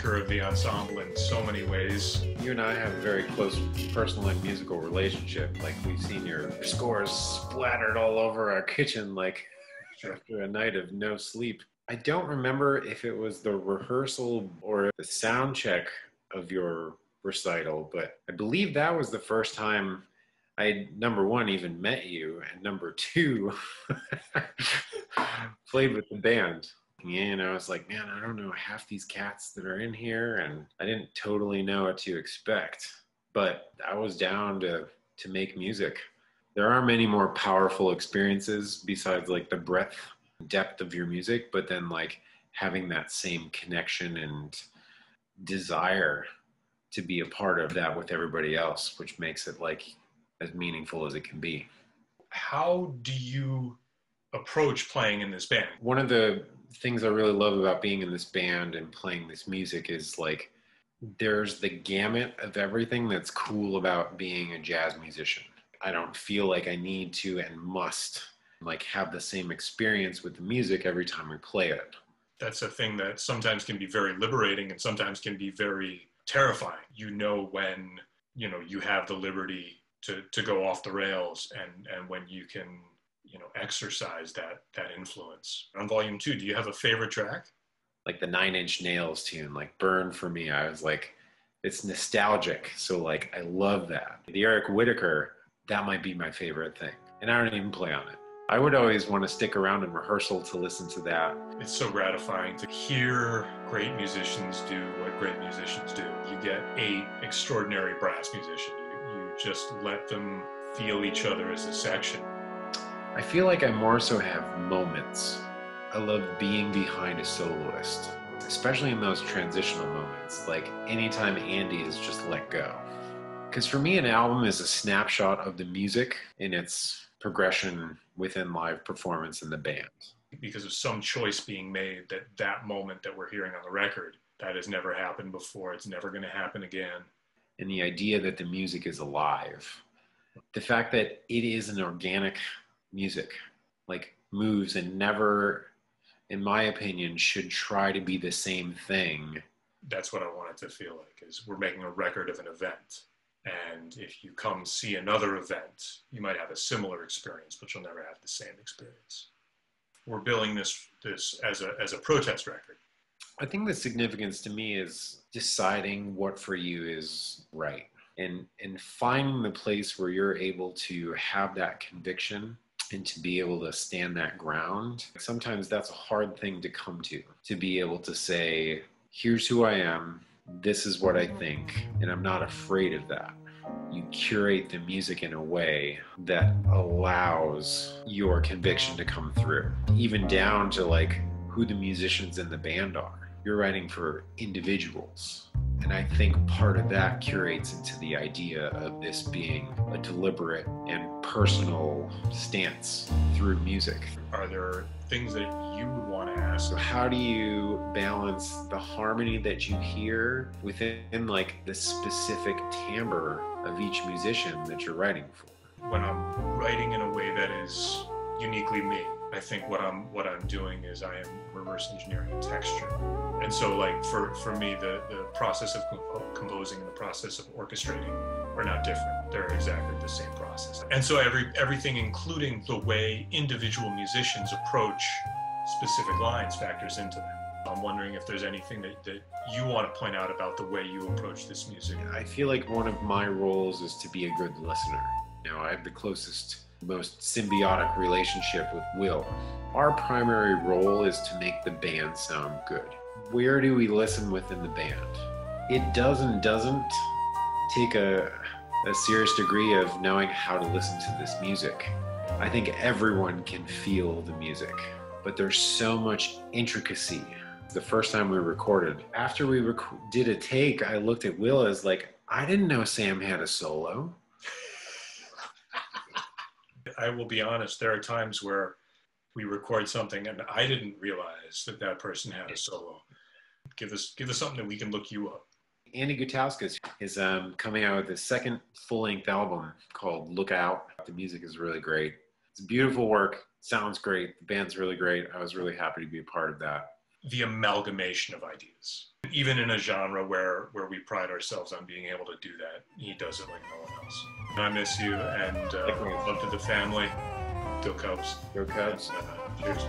anchor of the ensemble in so many ways. You and I have a very close personal and musical relationship. Like, we've seen your scores splattered all over our kitchen, like, after a night of no sleep. I don't remember if it was the rehearsal or the sound check of your recital, but I believe that was the first time I, number one, even met you, and number two, played with the band. And I was like, man, I don't know half these cats that are in here, and I didn't totally know what to expect, but I was down to make music. There are many more powerful experiences besides like the breadth, depth of your music, but then like having that same connection and desire to be a part of that with everybody else, which makes it like as meaningful as it can be. How do you approach playing in this band? One of the things I really love about being in this band and playing this music is like there's the gamut of everything that's cool about being a jazz musician. I don't feel like I need to and must like have the same experience with the music every time we play it. That's a thing that sometimes can be very liberating and sometimes can be very terrifying. You know when, you know, you have the liberty to go off the rails and when you can, you know, exercise that influence. On volume 2, do you have a favorite track? Like the 9 Inch Nails tune, like Burn for me, I was like, it's nostalgic. So like, I love that. The Eric Whitacre, that might be my favorite thing. And I don't even play on it. I would always want to stick around in rehearsal to listen to that. It's so gratifying to hear great musicians do what great musicians do. You get 8 extraordinary brass musicians. You just let them feel each other as a section. I feel like I more so have moments. I love being behind a soloist, especially in those transitional moments, like anytime Andy is just let go. Because for me, an album is a snapshot of the music in its progression within live performance in the band. Because of some choice being made that moment that we're hearing on the record, that has never happened before, it's never going to happen again. And the idea that the music is alive. The fact that it is an organic music, like moves and never, in my opinion, should try to be the same thing. That's what I want it to feel like, is we're making a record of an event. And if you come see another event, you might have a similar experience, but you'll never have the same experience. We're billing this as a protest record. I think the significance to me is deciding what for you is right and finding the place where you're able to have that conviction and to be able to stand that ground. Sometimes that's a hard thing to come to be able to say, here's who I am, this is what I think, and I'm not afraid of that. You curate the music in a way that allows your conviction to come through, even down to like who the musicians in the band are. You're writing for individuals. And I think part of that curates into the idea of this being a deliberate and personal stance through music. Are there things that you would want to ask? So how do you balance the harmony that you hear within like the specific timbre of each musician that you're writing for? When I'm writing in a way that is uniquely me, I think what I'm doing is I am reverse engineering a texture. And so like for me, the process of composing and the process of orchestrating are not different. They're exactly the same process. And so everything, including the way individual musicians approach specific lines, factors into that. I'm wondering if there's anything that you want to point out about the way you approach this music. I feel like one of my roles is to be a good listener. You know, I have the closest, most symbiotic relationship with Will. Our primary role is to make the band sound good. Where do we listen within the band? It doesn't take a serious degree of knowing how to listen to this music. I think everyone can feel the music, but there's so much intricacy. The first time we recorded, after we did a take, I looked at Will as like, I didn't know Sam had a solo. I will be honest, there are times where we record something and I didn't realize that person had a solo. Give us something that we can look you up. Andy Gutauskas is coming out with his second full-length album called Look Out. The music is really great. It's beautiful work, sounds great, the band's really great. I was really happy to be a part of that. The amalgamation of ideas. Even in a genre where we pride ourselves on being able to do that, he does it like no one else. I miss you, and love to the family. Go Cubs. Go Cubs. And, cheers.